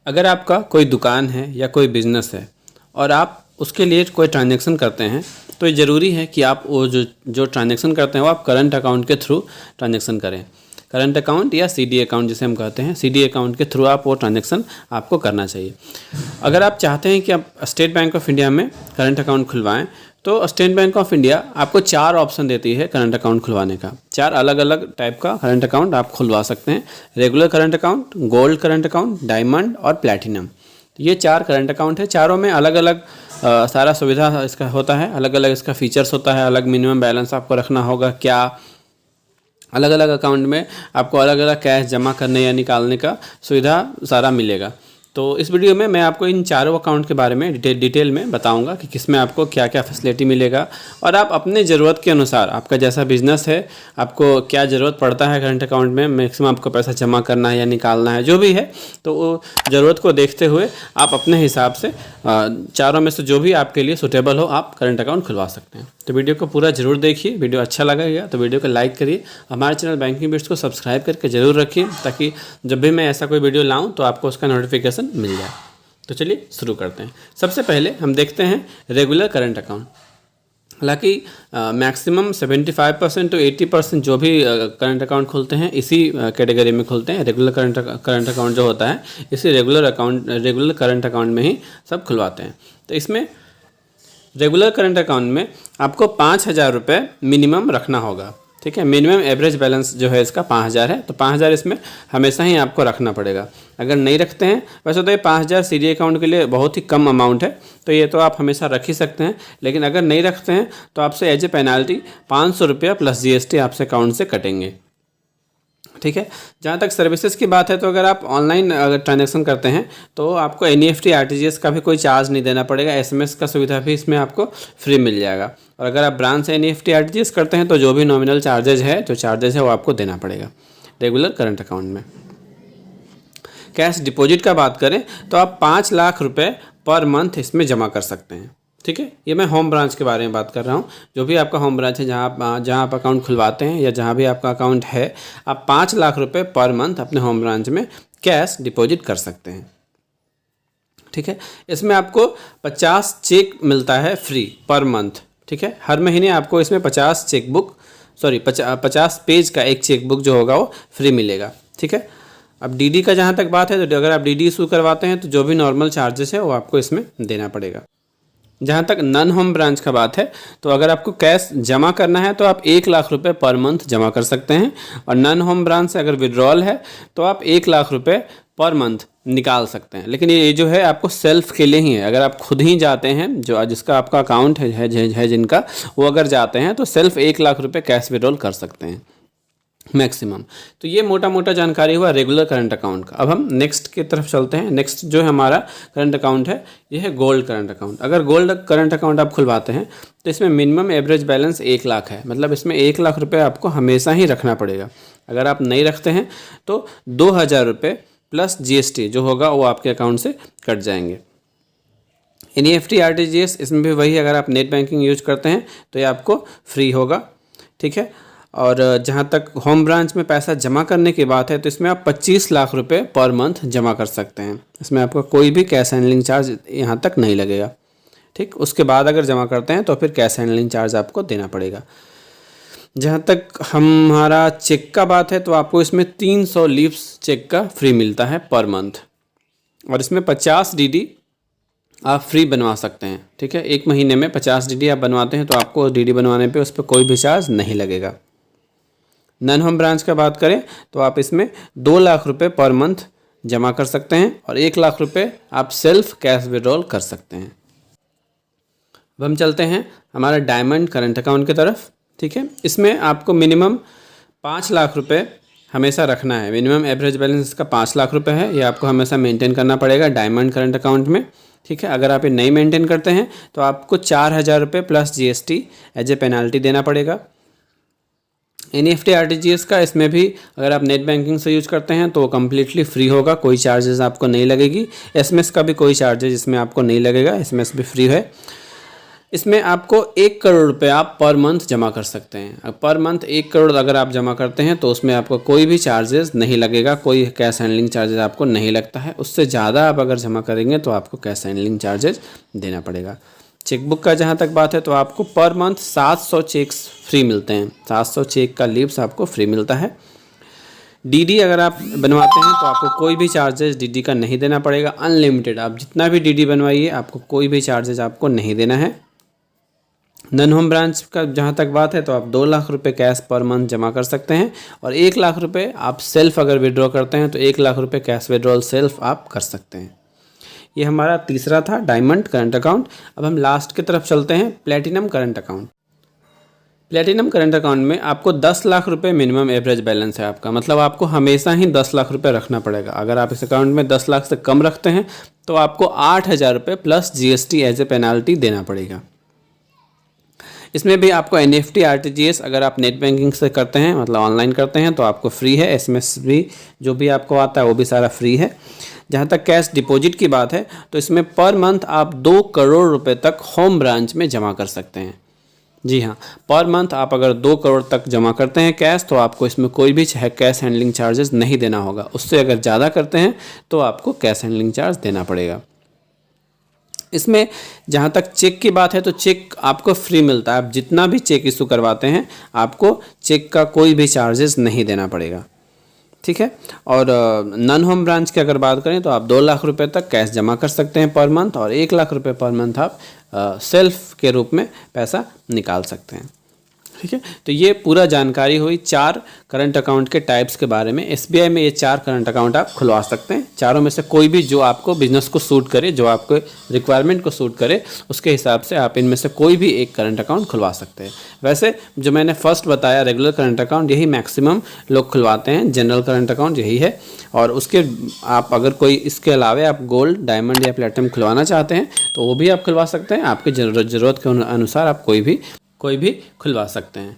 अगर आपका कोई दुकान है या कोई बिज़नेस है और आप उसके लिए कोई ट्रांजैक्शन करते हैं तो ये ज़रूरी है कि आप वो जो ट्रांजैक्शन करते हैं वो आप करंट अकाउंट के थ्रू ट्रांजैक्शन करें। करंट अकाउंट या सीडी अकाउंट जिसे हम कहते हैं, सीडी अकाउंट के थ्रू आप वो ट्रांजैक्शन आपको करना चाहिए। अगर आप चाहते हैं कि आप स्टेट बैंक ऑफ इंडिया में करंट अकाउंट खुलवाएं तो स्टेट बैंक ऑफ इंडिया आपको 4 ऑप्शन देती है करंट अकाउंट खुलवाने का। 4 अलग अलग टाइप का करंट अकाउंट आप खुलवा सकते हैं। Regular current account, gold current account, diamond और प्लैटिनम। ये 4 करंट अकाउंट है। चारों में अलग अलग सारा सुविधा इसका होता है, अलग अलग इसका फीचर्स होता है। अलग मिनिमम बैलेंस आपको रखना होगा, क्या अलग अलग अकाउंट में आपको अलग अलग कैश जमा करने या निकालने का सुविधा सारा मिलेगा। तो इस वीडियो में मैं आपको इन चारों अकाउंट के बारे में डिटेल में बताऊंगा कि किसमें आपको क्या क्या फैसिलिटी मिलेगा और आप अपने ज़रूरत के अनुसार, आपका जैसा बिजनेस है, आपको क्या ज़रूरत पड़ता है करंट अकाउंट में, मैक्सिमम आपको पैसा जमा करना है या निकालना है, जो भी है, तो वो ज़रूरत को देखते हुए आप अपने हिसाब से चारों में से जो भी आपके लिए सूटेबल हो आप करंट अकाउंट खुलवा सकते हैं। तो वीडियो को पूरा ज़रूर देखिए। वीडियो अच्छा लगेगा तो वीडियो को लाइक करिए। हमारे चैनल बैंकिंग बिट्स को सब्सक्राइब करके ज़रूर रखिए ताकि जब भी मैं ऐसा कोई वीडियो लाऊं तो आपको उसका नोटिफिकेशन मिल जाए। तो चलिए शुरू करते हैं। सबसे पहले हम देखते हैं रेगुलर करंट अकाउंट। हालांकि मैक्सिमम 75% to 80% जो भी करंट अकाउंट खुलते हैं इसी कैटेगरी में खुलते हैं। रेगुलर करंट अकाउंट जो होता है इसी रेगुलर करंट अकाउंट में ही सब खुलवाते हैं। तो इसमें रेगुलर करंट अकाउंट में आपको 5,000 रुपये मिनिमम रखना होगा। ठीक है, मिनिमम एवरेज बैलेंस जो है इसका 5,000 है, तो 5,000 इसमें हमेशा ही आपको रखना पड़ेगा। अगर नहीं रखते हैं, वैसे तो ये 5,000 सीडी अकाउंट के लिए बहुत ही कम अमाउंट है, तो ये तो आप हमेशा रख ही सकते हैं। लेकिन अगर नहीं रखते हैं तो आपसे एज ए पेनाल्टी 500 रुपया प्लस GST आपसे अकाउंट से कटेंगे। ठीक है, जहाँ तक सर्विसेज की बात है तो अगर आप ऑनलाइन अगर ट्रांजैक्शन करते हैं तो आपको NEFT RTGS का भी कोई चार्ज नहीं देना पड़ेगा। SMS का सुविधा भी इसमें आपको फ्री मिल जाएगा। और अगर आप ब्रांच से NEFT RTGS करते हैं तो जो भी नॉमिनल चार्जेज है वो आपको देना पड़ेगा रेगुलर करंट अकाउंट में। कैश डिपॉजिट का बात करें तो आप 5 लाख रुपये पर मंथ इसमें जमा कर सकते हैं। ठीक है, ये मैं होम ब्रांच के बारे में बात कर रहा हूँ। जो भी आपका होम ब्रांच है, जहाँ आप अकाउंट खुलवाते हैं या जहाँ भी आपका अकाउंट है, आप 5 लाख रुपए पर मंथ अपने होम ब्रांच में कैश डिपॉजिट कर सकते हैं। ठीक है, इसमें आपको 50 चेक मिलता है फ्री पर मंथ। ठीक है, हर महीने आपको इसमें 50 पेज का एक चेकबुक जो होगा वो फ्री मिलेगा। ठीक है, अब DD का जहाँ तक बात है तो अगर आप DD इशू करवाते हैं तो जो भी नॉर्मल चार्जेस है वो आपको इसमें देना पड़ेगा। जहाँ तक नन होम ब्रांच का बात है तो अगर आपको कैश जमा करना है तो आप 1 लाख रुपए पर मंथ जमा कर सकते हैं। और नन होम ब्रांच से अगर विड्रॉल है तो आप 1 लाख रुपए पर मंथ निकाल सकते हैं। लेकिन ये जो है आपको सेल्फ के लिए ही है। अगर आप खुद ही जाते हैं, जो जिसका आपका अकाउंट है जिनका, वो अगर जाते हैं तो सेल्फ 1 लाख रुपए कैश विड्रॉल कर सकते हैं मैक्सिमम। तो ये मोटा मोटा जानकारी हुआ रेगुलर करंट अकाउंट का। अब हम नेक्स्ट की तरफ चलते हैं। नेक्स्ट जो हमारा करंट अकाउंट है ये है गोल्ड करंट अकाउंट। अगर गोल्ड करंट अकाउंट आप खुलवाते हैं तो इसमें मिनिमम एवरेज बैलेंस 1 लाख है। मतलब इसमें 1 लाख रुपये आपको हमेशा ही रखना पड़ेगा। अगर आप नहीं रखते हैं तो 2,000 रुपये प्लस GST जो होगा वो आपके अकाउंट से कट जाएंगे। NEFT RTGS इसमें भी वही, अगर आप नेट बैंकिंग यूज करते हैं तो ये आपको फ्री होगा। ठीक है, और जहाँ तक होम ब्रांच में पैसा जमा करने की बात है तो इसमें आप 25 लाख रुपए पर मंथ जमा कर सकते हैं। इसमें आपका कोई भी कैश हैंडलिंग चार्ज यहाँ तक नहीं लगेगा। ठीक, उसके बाद अगर जमा करते हैं तो फिर कैश हैंडलिंग चार्ज आपको देना पड़ेगा। जहाँ तक हमारा चेक का बात है तो आपको इसमें 300 लीव्स चेक का फ्री मिलता है पर मंथ। और इसमें 50 DD आप फ्री बनवा सकते हैं। ठीक है, 1 महीने में 50 DD आप बनवाते हैं तो आपको DD बनवाने पे उस पर कोई भी चार्ज नहीं लगेगा। नन होम ब्रांच का बात करें तो आप इसमें 2 लाख रुपए पर मंथ जमा कर सकते हैं और 1 लाख रुपए आप सेल्फ कैश विड्रॉल कर सकते हैं। अब हम चलते हैं हमारा डायमंड करंट अकाउंट की तरफ। ठीक है, इसमें आपको मिनिमम 5 लाख रुपए हमेशा रखना है। मिनिमम एवरेज बैलेंस इसका 5 लाख रुपए है। ये आपको हमेशा मेंटेन करना पड़ेगा डायमंड करंट अकाउंट में। ठीक है, अगर आप ये नहीं मेंटेन करते हैं तो आपको 4,000 रुपये plus GST as a penalty देना पड़ेगा। NEFT RTGS का इसमें भी अगर आप नेट बैंकिंग से यूज करते हैं तो वो कम्प्लीटली फ्री होगा, कोई चार्जेस आपको नहीं लगेगी। SMS का भी कोई चार्जेस इसमें आपको नहीं लगेगा, SMS भी फ्री है। इसमें आपको 1 करोड़ रुपए आप पर मंथ जमा कर सकते हैं। पर मंथ 1 करोड़ अगर आप जमा करते हैं तो उसमें आपको कोई भी चार्जेस नहीं लगेगा, कोई कैश हैंडलिंग चार्जेस आपको नहीं लगता है। उससे ज़्यादा आप अगर जमा करेंगे तो आपको कैश हैंडलिंग चार्जेस देना पड़ेगा। चेकबुक का जहाँ तक बात है तो आपको पर मंथ 700 चेक्स फ्री मिलते हैं, 700 चेक का लीव्स आपको फ्री मिलता है। डीडी अगर आप बनवाते हैं तो आपको कोई भी चार्जेस डीडी का नहीं देना पड़ेगा, अनलिमिटेड आप जितना भी डीडी बनवाइए आपको कोई भी चार्जेस आपको नहीं देना है। नन होम ब्रांच का जहाँ तक बात है तो आप 2 लाख रुपए कैश पर मंथ जमा कर सकते हैं और 1 लाख रुपए आप सेल्फ अगर विड्रॉ करते हैं तो 1 लाख रुपए कैश विड्रॉल सेल्फ आप कर सकते हैं। ये हमारा तीसरा था डायमंड करंट अकाउंट। अब हम लास्ट की तरफ चलते हैं, platinum current account. Platinum current account में आपको 10 लाख रुपए मिनिमम एवरेज बैलेंस है आपका, मतलब आपको हमेशा ही 10 लाख रुपए रखना पड़ेगा। अगर आप इस अकाउंट में 10 लाख से कम रखते हैं तो आपको 8,000 रुपये plus GST as a penalty देना पड़ेगा। इसमें भी आपको NFT RTGS अगर आप नेट बैंकिंग से करते हैं, मतलब ऑनलाइन करते हैं, तो आपको फ्री है। SMS भी जो भी आपको आता है वो भी सारा फ्री है। जहाँ तक कैश डिपॉजिट की बात है तो इसमें पर मंथ आप 2 करोड़ रुपए तक होम ब्रांच में जमा कर सकते हैं। जी हाँ, पर मंथ आप अगर 2 करोड़ तक जमा करते हैं कैश तो आपको इसमें कोई भी कैश हैंडलिंग चार्जेस नहीं देना होगा। उससे अगर ज़्यादा करते हैं तो आपको कैश हैंडलिंग चार्ज देना पड़ेगा। इसमें जहाँ तक चेक की बात है तो चेक आपको फ्री मिलता है। आप जितना भी चेक इशू करवाते हैं आपको चेक का कोई भी चार्जेस नहीं देना पड़ेगा, ठीक है। और नन होम ब्रांच की अगर बात करें तो आप 2 लाख रुपए तक कैश जमा कर सकते हैं पर मंथ और 1 लाख रुपए पर मंथ आप सेल्फ के रूप में पैसा निकाल सकते हैं, ठीक है। तो ये पूरा जानकारी हुई 4 करंट अकाउंट के टाइप्स के बारे में। SBI में ये 4 करंट अकाउंट आप खुलवा सकते हैं। चारों में से कोई भी जो आपको बिजनेस को सूट करे, जो आपको रिक्वायरमेंट को सूट करे, उसके हिसाब से आप इनमें से कोई भी एक करंट अकाउंट खुलवा सकते हैं। वैसे जो मैंने फर्स्ट बताया रेगुलर करंट अकाउंट, यही मैक्सिमम लोग खुलवाते हैं। जनरल करंट अकाउंट यही है। और उसके आप अगर कोई इसके अलावा आप गोल्ड, डायमंड या प्लेटिनम खुलवाना चाहते हैं तो वो भी आप खुलवा सकते हैं। आपकी ज़रूरत के अनुसार आप कोई भी खुलवा सकते हैं।